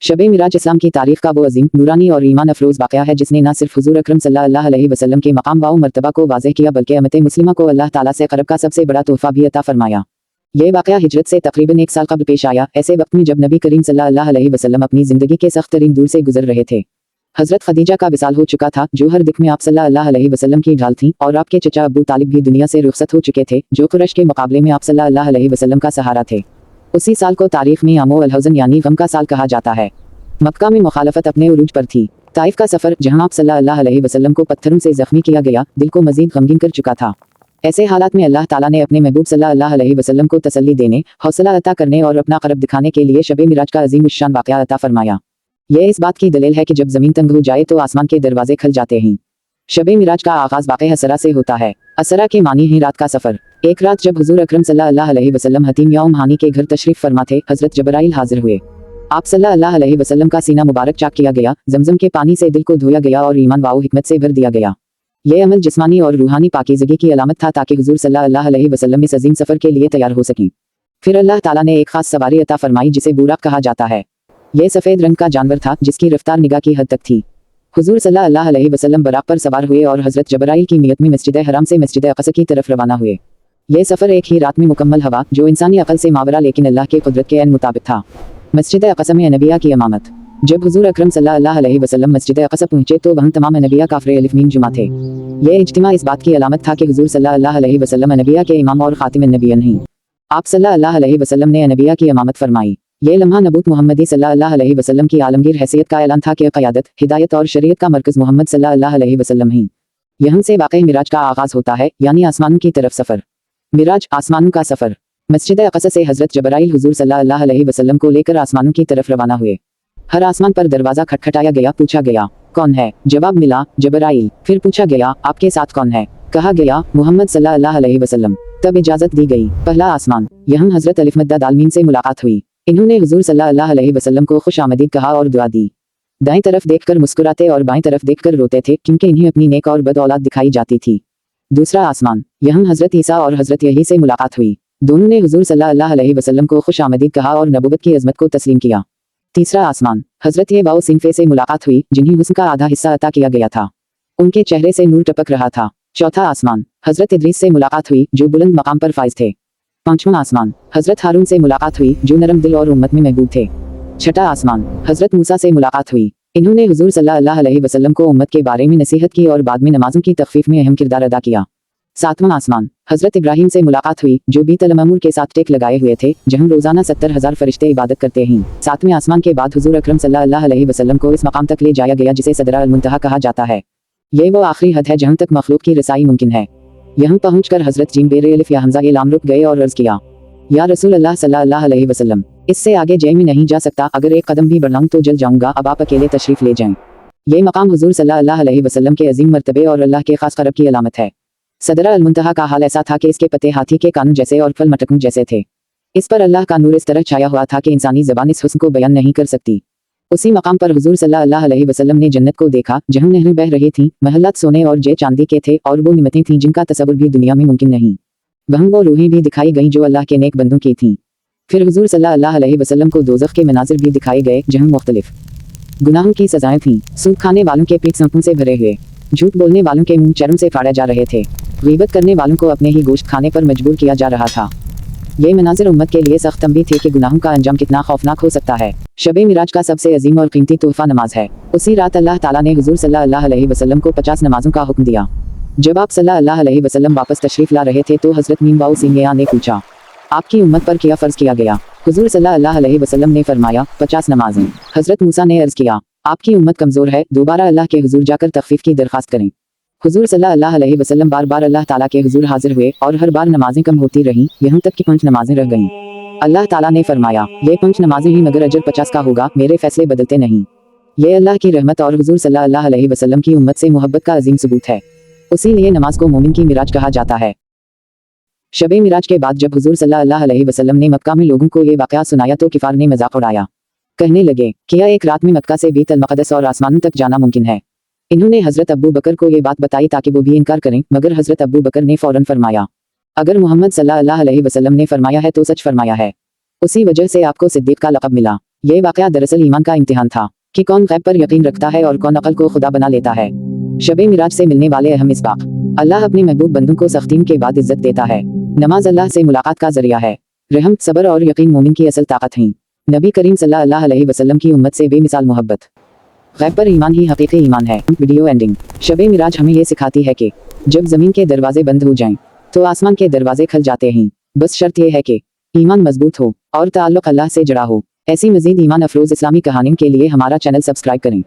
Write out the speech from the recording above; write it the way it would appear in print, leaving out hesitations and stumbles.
शब-ए मिराज इस्लाम की तारीख का वो अजीम, नूरानी और ईमान अफरोज़ वाक़या है जिसने न सिर्फ हुज़ूर अकरम सल्लल्लाहु अलैहि वसल्लम के मकाम व मर्तबा को वाज़ेह किया बल्कि उम्मत मुस्लिमा को अल्लाह ताला से क़र्ब का सबसे बड़ा तोहफ़ा भी अता फ़रमाया। ये वाक़या हिजरत से तकरीबन 1 साल कबल पेश आया, ऐसे वक्त में जब नबी करीम सल्लल्लाहु अलैहि वसल्लम अपनी ज़िंदगी के सख्त तरीन दूर से गुजर रहे थे। हज़रत खदीजा का विसाल हो चुका था, जो हर दिक में आप सल्लल्लाहु अलैहि वसल्लम की ढाल थीं, और आपके चचा अबू तालिब भी दुनिया से रुखसत हो चुके थे, जो कुरैश के मुकाबले में आप सल्लल्लाहु अलैहि वसल्लम का सहारा थे। उसी साल को तारीख में आमो अल-हुज़न यानी गम का साल कहा जाता है। मक्का में मुखालफत अपने उरूज पर थी। ताइफ का सफ़र, जहाँ आप सल्लल्लाहु अलैहि वसल्लम को पत्थरों से ज़ख्मी किया गया, दिल को मज़ीद गमगीन कर चुका था। ऐसे हालात में अल्लाह ताला ने अपने महबूब सल्लल्लाहु अलैहि वसल्लम को तसल्ली देने, हौसला अता करने और अपना क़र्ब दिखाने के लिए शब-ए मिराज का अज़ीम उश्शान वाक़या अता फ़रमाया। यह इस बात की दलील है कि जब ज़मीन तंग हो जाए तो आसमान के दरवाजे खुल जाते हैं। शब-ए मिराज का आगाज़ वाक़े असरा से होता है। असरा के मानी है रात का सफ़र। एक रात जब हुज़ूर अकरम सल्लल्लाहु अलैहि वसल्लम हतीम या उम हानी के घर तशरीफ़ फरमा थे, हज़रत जबराइल हाज़िर हुए। आप सल्लल्लाहु अलैहि वसल्लम का सीना मुबारक चाक किया गया, ज़मज़म के पानी से दिल को धोया गया और ईमान व हिकमत से भर दिया गया। यह अमल जिस्मानी और रूहानी पाकीज़गी की अलामत था ताकि हुज़ूर सल्लल्लाहु अलैहि वसल्लम इस अज़ीम सफ़र के लिए तैयार हो सकें। फिर अल्लाह ताला ने एक ख़ास सवारी अता फ़रमाई जिसे बुराक कहा जाता है। यह सफ़ेद रंग का जानवर था जिसकी रफ्तार निगाह की हद तक थी। हुज़ूर सल्लल्लाहु अलैहि वसल्लम बुराक पर सवार हुए और हज़रत जबराइल की नियत में मस्जिद हराम से मस्जिद अक़सा की तरफ रवाना हुए। यह सफ़र एक ही रात में मुकम्मल हवा, जो इंसानी अक़ल से मावरा लेकिन अल्लाह के कुदरत के ऐन मुताबिक था। मस्जिद अक़सा में अनबिया की इमामत। जब हुज़ूर अकरम सल्लल्लाहु अलैहि वसल्लम मस्जिद अक़सा पहुँचे तो वहाँ तमाम अनबिया काफ़िरे अलिफ़ मीम जुमा थे। यह इज्तिमा इस बात की अलामत था कि हुज़ूर सल्लल्लाहु अलैहि वसल्लम अनबिया के इमाम और ख़ातिमुन नबिय्यीन हैं। आप सल्लल्लाहु अलैहि वसल्लम ने अनबिया की इमामत फरमाई। यह लम्हा नबूत मुहम्मदी सल्लल्लाहु अलैहि वसल्लम की आलमगीर हैसियत का ऐलान था कि क़यादत, हिदायत और शरीयत का मरकज़ मोहम्मद सल्लल्लाहु अलैहि वसल्लम हैं। यहाँ से वाक़ई मिराज का आगाज़ होता है, यानी आसमानों की तरफ सफ़र। मिराज, आसमानों का सफ़र। मस्जिद अक़सा से हज़रत जबराइल हुज़ूर सल्लल्लाहु अलैहि वसल्लम को लेकर आसमानों की तरफ रवाना हुए। हर आसमान पर दरवाज़ा खटखटाया गया, पूछा गया, कौन है? जवाब मिला, जबराइल। फिर पूछा गया, आपके साथ कौन है? कहा गया, मोहम्मद सल्लल्लाहु अलैहि वसल्लम। तब इजाज़त दी गई। पहला आसमान। यहाँ हज़रत अलिफ़ मद्दा दाल मीम से मुलाकात हुई। इन्होंने हुज़ूर सल्लल्लाहु अलैहि वसल्लम को खुश आमदीद कहा और दुआ दी। दाएं तरफ देखकर मुस्कुराते और बाएं तरफ देखकर रोते थे, क्योंकि इन्हें अपनी नेक और बद औलाद दिखाई जाती थी। दूसरा आसमान। यहाँ हज़रत ईसा और हज़रत यही से मुलाकात हुई। दोनों ने हुज़ूर सल्लल्लाहु अलैहि वसल्लम को खुश आमदीद कहा और नबूवत की अज़मत को तस्लीम किया। तीसरा आसमान। हज़रत ये वाओ सिनफ़े से मुलाकात हुई, जिन्हें हुस्न का आधा हिस्सा अता किया गया था। उनके चेहरे से नूर टपक रहा था। चौथा आसमान। हज़रत इदरीस से मुलाकात हुई, जो बुलंद मकाम पर फाइज़ थे। पांचवां आसमान। हज़रत हारून से मुलाकात हुई, जो नरम दिल और उम्मत में महबूब थे। छठा आसमान। हज़रत मूसा से मुलाकात हुई। इन्होंने हुज़ूर सल्लल्लाहु अलैहि वसल्लम को उम्मत के बारे में नसीहत की और बाद में नमाज़ों की तख़फ़ीफ़ में अहम किरदार अदा किया। सातवां आसमान। हज़रत इब्राहीम से मुलाकात हुई, जो बीतल ममूर के साथ टेक लगाए हुए थे, जहाँ रोज़ाना 70,000 फरिश्ते इबादत करते हैं। सातवें आसमान के बाद हुज़ूर अकरम सल्लल्लाहु अलैहि वसल्लम को इस मकाम तक ले जाया गया जिसे सदरा अल-मुंतहा कहा जाता है। यह वो आखिरी हद है जहाँ तक मखलूक की रसाई मुमकिन है। यहाँ पहुँचकर हज़रत जीम बेर अलिफ़ या हमज़ा ये लाम रुक गए और अर्ज़ किया, या रसूल अल्लाह सल्लल्लाहु अलैहि वसल्लम, इससे आगे जय में नहीं जा सकता, अगर एक कदम भी बढ़ाऊं तो जल जाऊंगा, अब आप अकेले तशरीफ़ ले जाएं। यह मकाम हुज़ूर सल्लल्लाहु अलैहि वसल्लम के अजीम मर्तबे और अल्लाह के ख़ास क़रब की अलामत है। सदरा अल-मुंतहा का हाल ऐसा था कि इसके पत्ते हाथी के कानून जैसे और फल मटकों जैसे थे। इस पर अल्लाह का नूर इस तरह छाया हुआ था कि इंसानी ज़बान इस हुस्न को बयान नहीं कर सकती। उसी मकाम पर हुज़ूर सल्लल्लाहु अलैहि वसल्लम ने जन्नत को देखा, जहाँ नहरें बह रही थीं, महलात सोने और जय चांदी के थे, और वो निमतें थीं जिनका तसव्वुर भी दुनिया में मुमकिन नहीं। वहाँ वो रूहें भी दिखाई गईं जो अल्लाह के नेक बंदों की थीं। फिर हुज़ूर सल्लल्लाहु अलैहि वसल्लम को दोज़ख के मनाज़िर भी दिखाए गए, जहाँ मुख्तलिफ गुनाहों की सज़ाएं थीं। सूद खाने वालों के पीठ सांपों से भरे हुए, झूठ बोलने वालों के मुंह चर्म से फाड़े जा रहे थे, ग़ीबत करने वालों को अपने ही गोश्त खाने पर मजबूर किया जा रहा था। ये मनाज़िर उम्मत के लिए सख्त तंबीह थे कि गुनाहों का अंजाम कितना खौफनाक हो सकता है। शब-ए मिराज का सबसे अजीम और कीमती तोहफ़ा नमाज है। उसी रात अल्लाह ताला ने हुज़ूर सल्लल्लाहु अलैहि वसल्लम को 50 नमाज़ों का हुक्म दिया। जब आप सल्लल्लाहु अलैहि वसल्लम वापस तशरीफ़ ला रहे थे तो हज़रत मीम वाओ सिंगिया ने पूछा, आपकी उम्मत पर क्या फ़र्ज़ किया गया? हुज़ूर सल्लल्लाहु अलैहि वसल्लम ने फरमाया, 50 नमाज़ें। हज़रत मूसा ने अर्ज़ किया, आपकी उम्मत कमज़ोर है, दोबारा अल्लाह के हुज़ूर जाकर तख़फ़ीफ़ की दरख्वास्त करें। हुज़ूर सल्लल्लाहु अलैहि वसल्लम बार बार अल्लाह ताला के हुज़ूर हाज़िर हुए और हर बार नमाज़ें कम होती रहीं, यहाँ तक कि 5 नमाज़ें रह गईं। अल्लाह ताला ने फरमाया, ये 5 नमाज़ें ही मगर अजर 50 का होगा, मेरे फ़ैसले बदलते नहीं। ये अल्लाह की रहमत और हुज़ूर सल्लल्लाहु अलैहि वसल्लम की उम्मत से मोहब्बत का अजीम सबूत है। उसी लिए नमाज को मोमिन की मिराज कहा जाता है। शब-ए मिराज के बाद जब हुज़ूर सल्लल्लाहु अलैहि वसल्लम ने मक्का में लोगों को ये वाक़या सुनाया तो किफ़ार ने मजाक उड़ाया। कहने लगे, क्या एक रात में मक्का से बैतुल मक़दस और आसमानों तक जाना मुमकिन है? इन्होंने हज़रत अबू बकर को ये बात बताई ताकि वो भी इनकार करें, मगर हज़रत अबू बकर ने फ़ौरन फरमाया, अगर मोहम्मद सल्लल्लाहु अलैहि वसल्लम ने फरमाया है तो सच फरमाया है। उसी वजह से आपको सिद्दीक़ का लक़ब मिला। ये वाक़या दरअसल ईमान का इम्तिहान था कि कौन गैब पर यकीन रखता है और कौन अक़ल को खुदा बना लेता है। शब-ए मिराज से मिलने वाले अहम इसबाक। अल्लाह अपने महबूब बंदों को सख्तीन के बाद इज्जत देता है। नमाज अल्लाह से मुलाकात का जरिया है। रहम, सब्र और यकीन मोमिन की असल ताकत हैं। नबी करीम सल्लल्लाहु अलैहि वसल्लम की उम्मत से बेमिसाल मोहब्बत। गैब पर ईमान ही हकीकी ईमान है। Video ending. शब-ए मिराज हमें ये सिखाती है कि जब ज़मीन के दरवाजे बंद हो जाएं तो आसमान के दरवाजे खुल जाते हैं। बस शर्त यह है कि ईमान मजबूत हो और ताल्लुक़ अल्लाह से जुड़ा हो। ऐसी मज़ीद ईमान अफरोज़ इस्लामी कहानियों के लिए हमारा चैनल सब्सक्राइब करें।